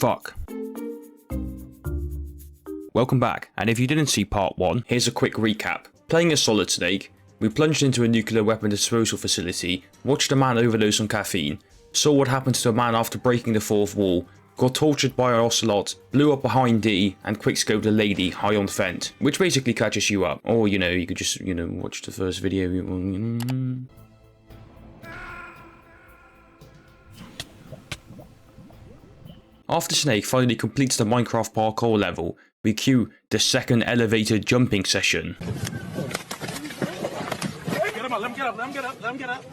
Fuck. Welcome back, and if you didn't see part 1, here's a quick recap. Playing as Solid Snake, we plunged into a nuclear weapon disposal facility, watched a man overdose on caffeine, saw what happened to a man after breaking the fourth wall, got tortured by an ocelot, blew up behind D, and quickscoped a lady high on vent, which basically catches you up. Or, you could just, watch the first video. After Snake finally completes the Minecraft parkour level, we cue the second elevator jumping session. Get him up, let him get up, let him get up, let him get up.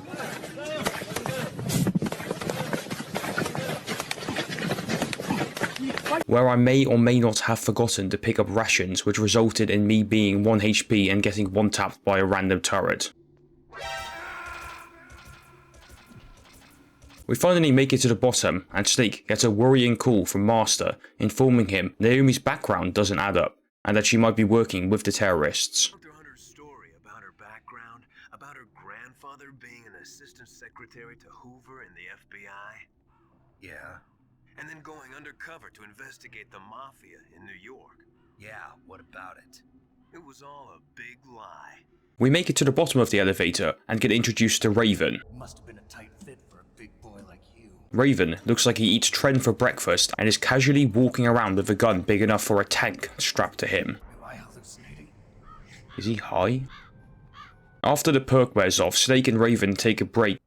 Where I may or may not have forgotten to pick up rations, which resulted in me being 1 HP and getting one-tapped by a random turret. We finally make it to the bottom, and Snake gets a worrying call from Master, informing him Naomi's background doesn't add up, and that she might be working with the terrorists. Dr. Hunter's story about her background, about her grandfather being an assistant secretary to Hoover in the FBI? Yeah. And then going undercover to investigate the mafia in New York? Yeah, what about it? It was all a big lie. We make it to the bottom of the elevator and get introduced to Raven. Must have been a tight fit for a big boy like you. Raven looks like he eats Tren for breakfast and is casually walking around with a gun big enough for a tank strapped to him. Am I hallucinating? Is he high? After the perk wears off, Snake and Raven take a break.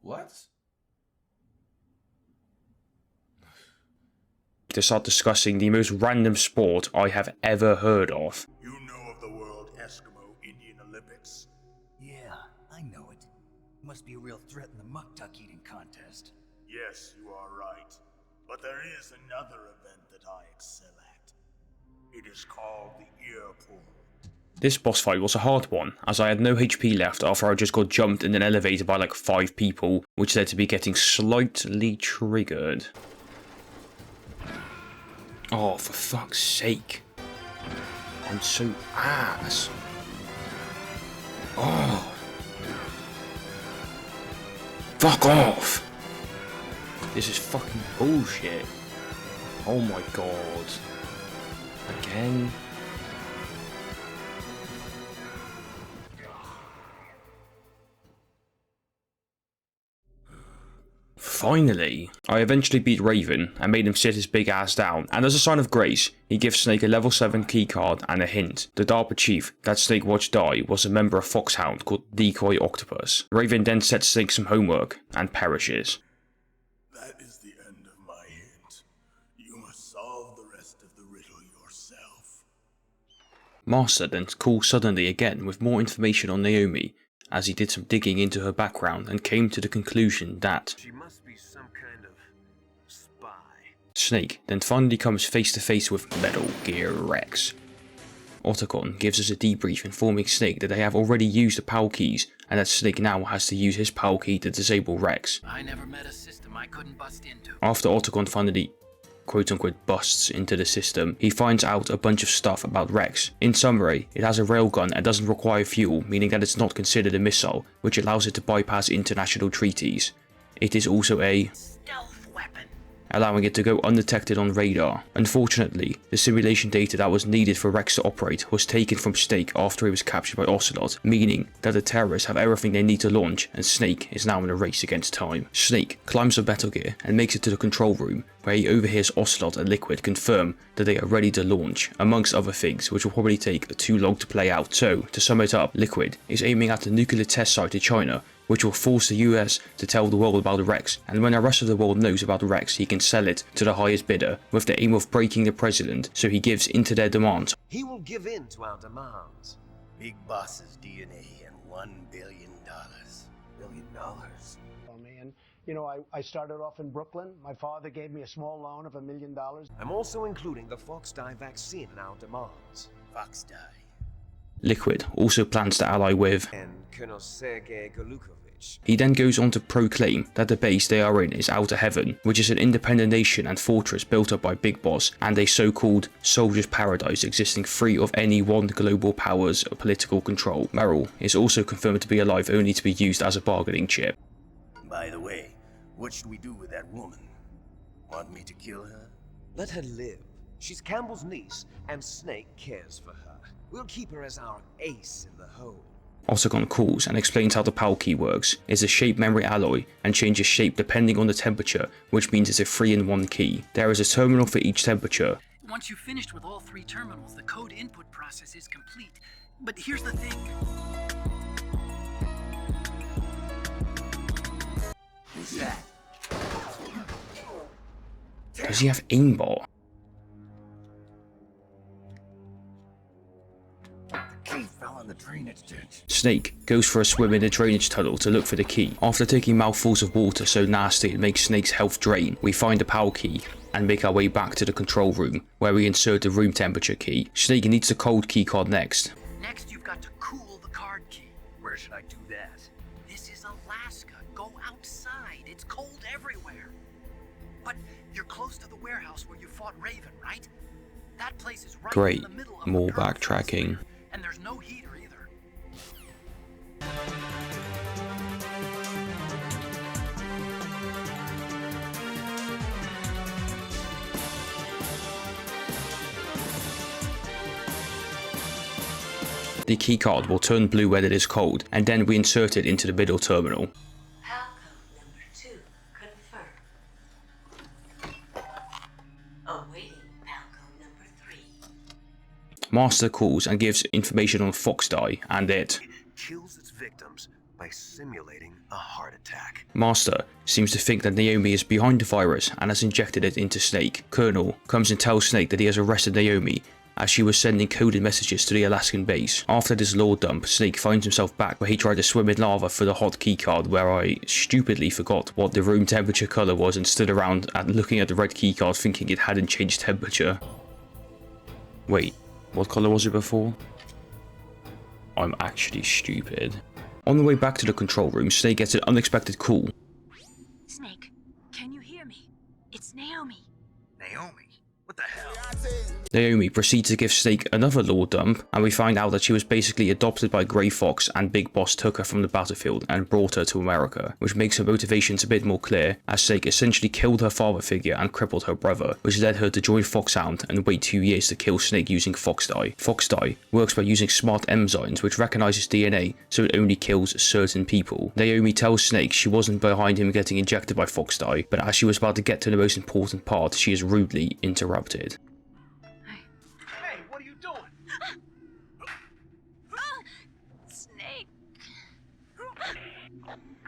What? To start discussing the most random sport I have ever heard of. You know of the World Eskimo Indian Olympics? Yeah, I know it. Must be a real threat in the muck duck eating contest. Yes, you are right. But there is another event that I excel at. It is called the ear pull. This boss fight was a hard one, as I had no HP left after I just got jumped in an elevator by like 5 people, which led to me getting slightly triggered. Oh, for fuck's sake. I'm so ass. Oh. Fuck off. This is fucking bullshit. Oh my god. Again? Finally, I eventually beat Raven and made him sit his big ass down, and as a sign of grace, he gives Snake a level 7 keycard and a hint. The DARPA chief that Snake watched die was a member of Foxhound called Decoy Octopus. Raven then sets Snake some homework and perishes. That is the end of my hint. You must solve the rest of the riddle yourself. Master then calls suddenly again with more information on Naomi, as he did some digging into her background and came to the conclusion that She must be some kind of spy. Snake then finally comes face to face with Metal Gear Rex. Otacon gives us a debrief informing Snake that they have already used the PAL keys and that Snake now has to use his PAL key to disable Rex. I never met a system I couldn't bust into. After Otacon finally quote-unquote busts into the system, he finds out a bunch of stuff about Rex. In summary, it has a railgun and doesn't require fuel, meaning that it's not considered a missile, which allows it to bypass international treaties. It is also a Stealth weapon. allowing it to go undetected on radar. Unfortunately, the simulation data that was needed for Rex to operate was taken from Snake after he was captured by Ocelot, meaning that the terrorists have everything they need to launch and Snake is now in a race against time. Snake climbs up Metal Gear and makes it to the control room, where he overhears Ocelot and Liquid confirm that they are ready to launch, amongst other things which will probably take too long to play out. So, to sum it up, Liquid is aiming at the nuclear test site in China, which will force the US to tell the world about the Rex, and when the rest of the world knows about the Rex, he can sell it to the highest bidder, with the aim of breaking the president, so he gives into their demands. He will give in to our demands. Big boss's DNA and $1 billion. $1 billion? And I started off in Brooklyn. My father gave me a small loan of $1 million. I'm also including the Fox dye vaccine in our demands. Fox die. Liquid also plans to ally with, And Colonel Sergei Golukovich. he then goes on to proclaim that the base they are in is Outer Heaven, which is an independent nation and fortress built up by Big Boss, and a so-called soldier's paradise existing free of any one global power's political control. Meryl is also confirmed to be alive, only to be used as a bargaining chip. By the way, what should we do with that woman? Want me to kill her? Let her live. She's Campbell's niece, and Snake cares for her. We'll keep her as our ace in the hole. Otacon calls and explains how the PAL key works. It's a shape memory alloy and changes shape depending on the temperature, which means it's a 3-in-1 key. There is a terminal for each temperature. Once you've finished with all 3 terminals, the code input process is complete. But here's the thing. Who's that? Does he have aimbot? The key fell in the drainage ditch. Snake goes for a swim in the drainage tunnel to look for the key. After taking mouthfuls of water so nasty it makes Snake's health drain, we find the PAL key and make our way back to the control room, where we insert the room temperature key. Snake needs the cold key card next. Next, you've got to cool the card key. Where should I do that? This is Alaska. Go outside. It's cold everywhere. But you're close to the warehouse where you fought Raven, right? That place is right Great. in the middle of More a permafrost backtracking. layer, and there's no heater either. The keycard will turn blue when it is cold, and then we insert it into the middle terminal. PAL code number 2 confirmed. Awaiting PAL code number 3. Master calls and gives information on Fox Die, and it. Kills its victims by simulating a heart attack. Master seems to think that Naomi is behind the virus and has injected it into Snake. Colonel comes and tells Snake that he has arrested Naomi, as she was sending coded messages to the Alaskan base. After this lore dump, Snake finds himself back where he tried to swim in lava for the hot keycard, where I stupidly forgot what the room temperature colour was and stood around and looking at the red keycard thinking it hadn't changed temperature. Wait, what colour was it before? I'm actually stupid. On the way back to the control room, Snake gets an unexpected call. Snake, can you hear me? It's Naomi. Naomi? What the hell? Naomi proceeds to give Snake another lore dump, and we find out that she was basically adopted by Grey Fox and Big Boss took her from the battlefield and brought her to America, which makes her motivations a bit more clear, as Snake essentially killed her father figure and crippled her brother, which led her to join Foxhound and wait 2 years to kill Snake using Fox Die. Fox Die works by using smart enzymes which recognizes DNA, so it only kills certain people. Naomi tells Snake she wasn't behind him getting injected by Fox Die, but as she was about to get to the most important part, she is rudely interrupted. Hey, what are you doing? Snake.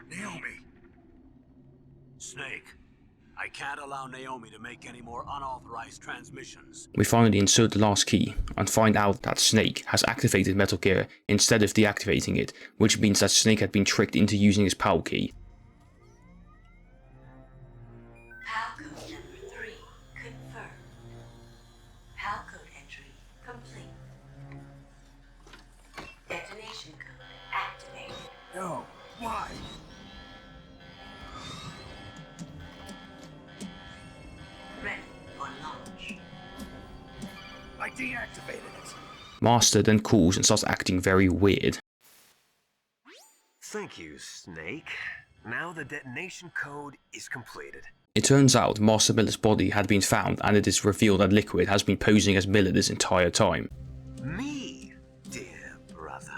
Naomi. Snake, I can't allow Naomi to make any more unauthorized transmissions. We finally insert the last key and find out that Snake has activated Metal Gear instead of deactivating it, which means that Snake had been tricked into using his PAL key. PAL code number 3 confirmed. PAL code entry complete. Detonation code activated. No. Why? Ready for launch. I deactivated it. Master then calls and starts acting very weird. Thank you, Snake. Now the detonation code is completed. It turns out Master Miller's body had been found, and it is revealed that Liquid has been posing as Miller this entire time. Me, dear brother.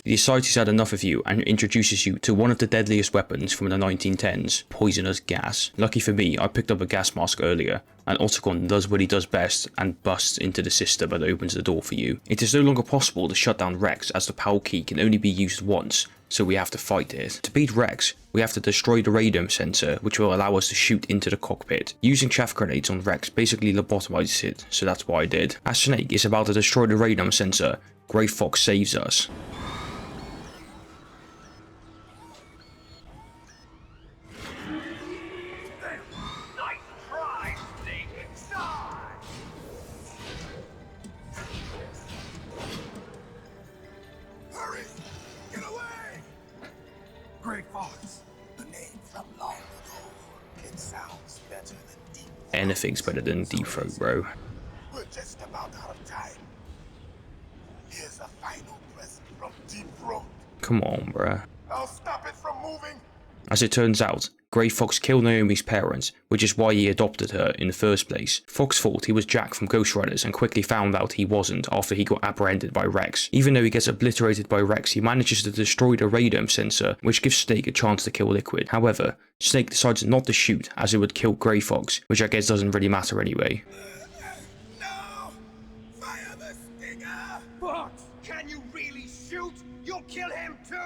He decides he's had enough of you and introduces you to one of the deadliest weapons from the 1910s, poisonous gas. Lucky for me, I picked up a gas mask earlier, and Otacon does what he does best and busts into the system and opens the door for you. It is no longer possible to shut down Rex, as the PAL key can only be used once, so we have to fight it. To beat Rex, we have to destroy the radome sensor, which will allow us to shoot into the cockpit. Using chaff grenades on Rex basically lobotomizes it, so that's what I did. As Snake is about to destroy the radome sensor, Grey Fox saves us. Hurry! Get away! Grey Fox. The name from long ago. It sounds better than Deep. Anything's better than Deep Throat, bro. We're just about out of time. Here's a final present from Deep Throat. Come on, bruh. I'll stop it As it turns out, Grey Fox killed Naomi's parents, which is why he adopted her in the first place. Fox thought he was Jack from Ghost Runners and quickly found out he wasn't after he got apprehended by Rex. Even though he gets obliterated by Rex, he manages to destroy the radome sensor, which gives Snake a chance to kill Liquid. However, Snake decides not to shoot as it would kill Grey Fox, which I guess doesn't really matter anyway. No! Fire the stinger! Fox, can you really shoot? You'll kill him too!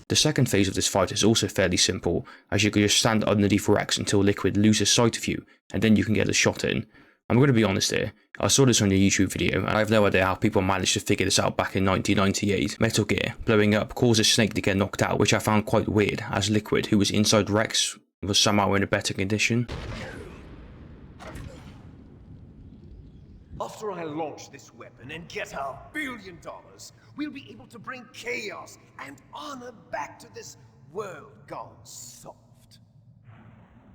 The second phase of this fight is also fairly simple, as you can just stand underneath Rex until Liquid loses sight of you, and then you can get a shot in. I'm going to be honest here, I saw this on a YouTube video, and I have no idea how people managed to figure this out back in 1998. Metal Gear blowing up causes Snake to get knocked out, which I found quite weird, as Liquid, who was inside Rex, was somehow in a better condition. After I launch this weapon and get our $1 billion, we'll be able to bring chaos and honor back to this world gone soft.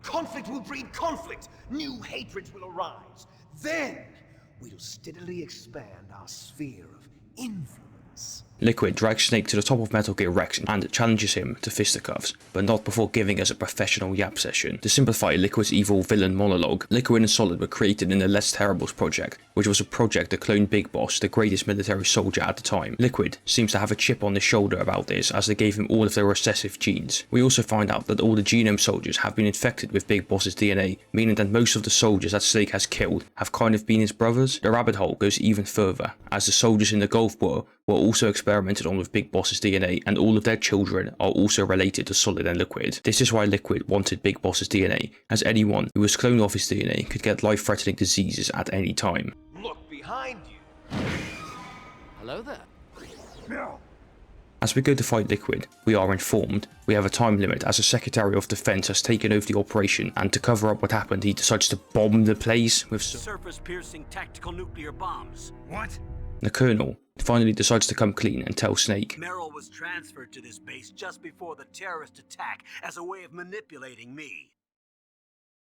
Conflict will breed conflict. New hatreds will arise. Then we'll steadily expand our sphere of influence. Liquid drags Snake to the top of Metal Gear Rex and challenges him to fisticuffs, but not before giving us a professional yap session. To simplify Liquid's evil villain monologue, Liquid and Solid were created in the Les Terribles project, which was a project to clone Big Boss, the greatest military soldier at the time. Liquid seems to have a chip on his shoulder about this, as they gave him all of their recessive genes. We also find out that all the genome soldiers have been infected with Big Boss's DNA, meaning that most of the soldiers that Snake has killed have kind of been his brothers. The rabbit hole goes even further, as the soldiers in the Gulf War were also experimented on with Big Boss's DNA, and all of their children are also related to Solid and Liquid. This is why Liquid wanted Big Boss's DNA, as anyone who was cloned off his DNA could get life-threatening diseases at any time. Look behind you. Hello there. No. As we go to fight Liquid, we are informed we have a time limit as the Secretary of Defense has taken over the operation, and to cover up what happened, he decides to bomb the place with surface-piercing tactical nuclear bombs. What? The Colonel finally decides to come clean and tell Snake. Merrill was transferred to this base just before the terrorist attack as a way of manipulating me.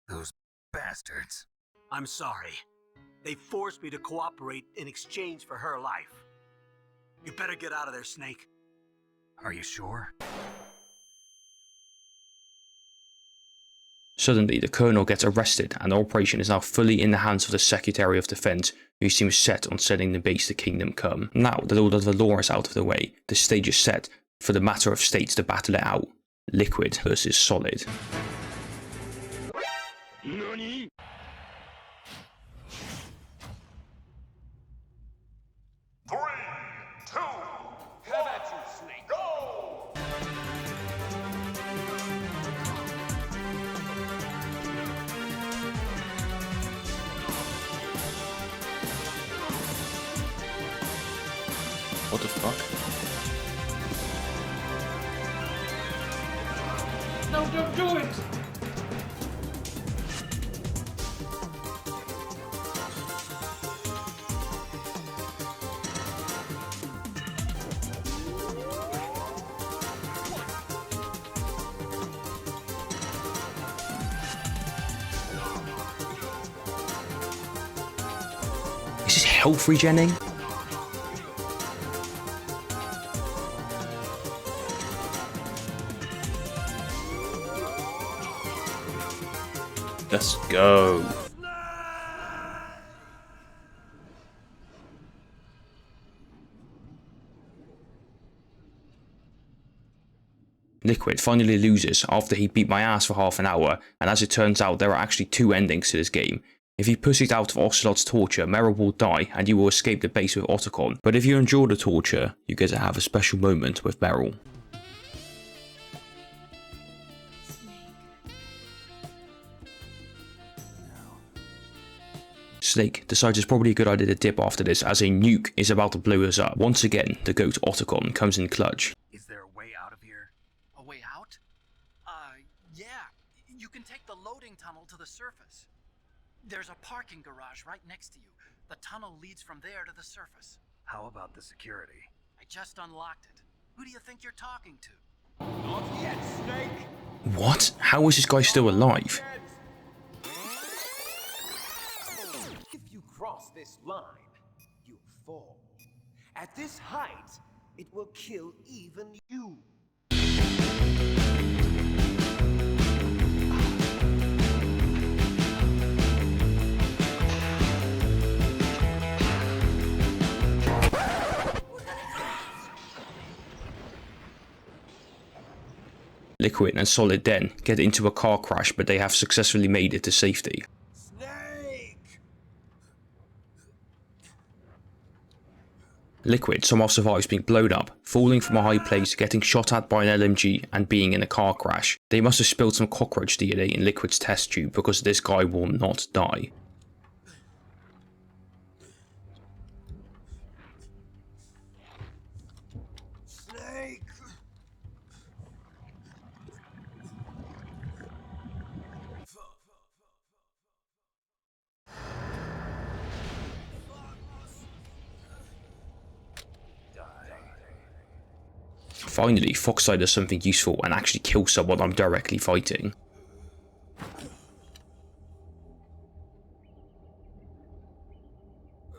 Those bastards. I'm sorry. They forced me to cooperate in exchange for her life. You better get out of there, Snake. Are you sure? Suddenly, the Colonel gets arrested and the operation is now fully in the hands of the Secretary of Defense, who seems set on sending the base to Kingdom Come. Now that all of the law is out of the way, the stage is set for the matter of states to battle it out. Liquid versus Solid. NANI?! Three, two, have at you, Snake. Go! What the fuck? No, don't do it! Is this health regenning? Let's go. Liquid finally loses after he beat my ass for half an hour, and as it turns out there are actually two endings to this game. If you pussied out of Ocelot's torture, Merrill will die and you will escape the base with Otacon, but if you endure the torture, you get to have a special moment with Merrill. Snake decides it's probably a good idea to dip after this, as a nuke is about to blow us up. Once again, the GOAT Otacon comes in clutch. Is there a way out of here? A way out? Yeah. You can take the loading tunnel to the surface. There's a parking garage right next to you. The tunnel leads from there to the surface. How about the security? I just unlocked it. Who do you think you're talking to? Not yet, Snake! What? How is this guy still alive? cross this line, you'll fall. At this height, it will kill even you. Liquid and Solid then get into a car crash, but they have successfully made it to safety. Snake! Liquid somehow survives being blown up, falling from a high place, getting shot at by an LMG, and being in a car crash. They must have spilled some cockroach DNA in Liquid's test tube because this guy will not die. Snake! Finally, Foxeye does something useful and actually kills someone I'm directly fighting.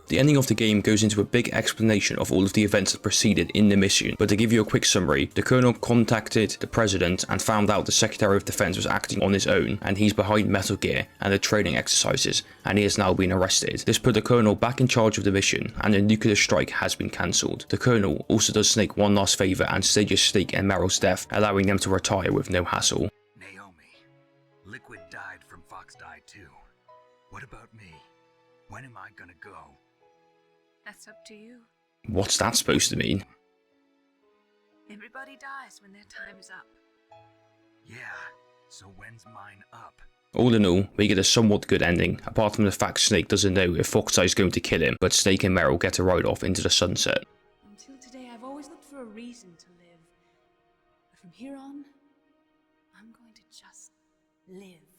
The ending of the game goes into a big explanation of all of the events that preceded in the mission, but to give you a quick summary, the Colonel contacted the President and found out the Secretary of Defense was acting on his own, and he's behind Metal Gear and the training exercises, and he has now been arrested. This put the Colonel back in charge of the mission, and the nuclear strike has been cancelled. The Colonel also does Snake one last favour and stages Snake and Meryl's death, allowing them to retire with no hassle. Naomi, Liquid died from Fox died too. What about me? When am I gonna go? That's up to you. What's that supposed to mean? Everybody dies when their time is up. Yeah, so when's mine up? All in all, we get a somewhat good ending, apart from the fact Snake doesn't know if Foxeye is going to kill him, but Snake and Meryl get to ride off into the sunset. Until today, I've always looked for a reason to live. But from here on, I'm going to just live.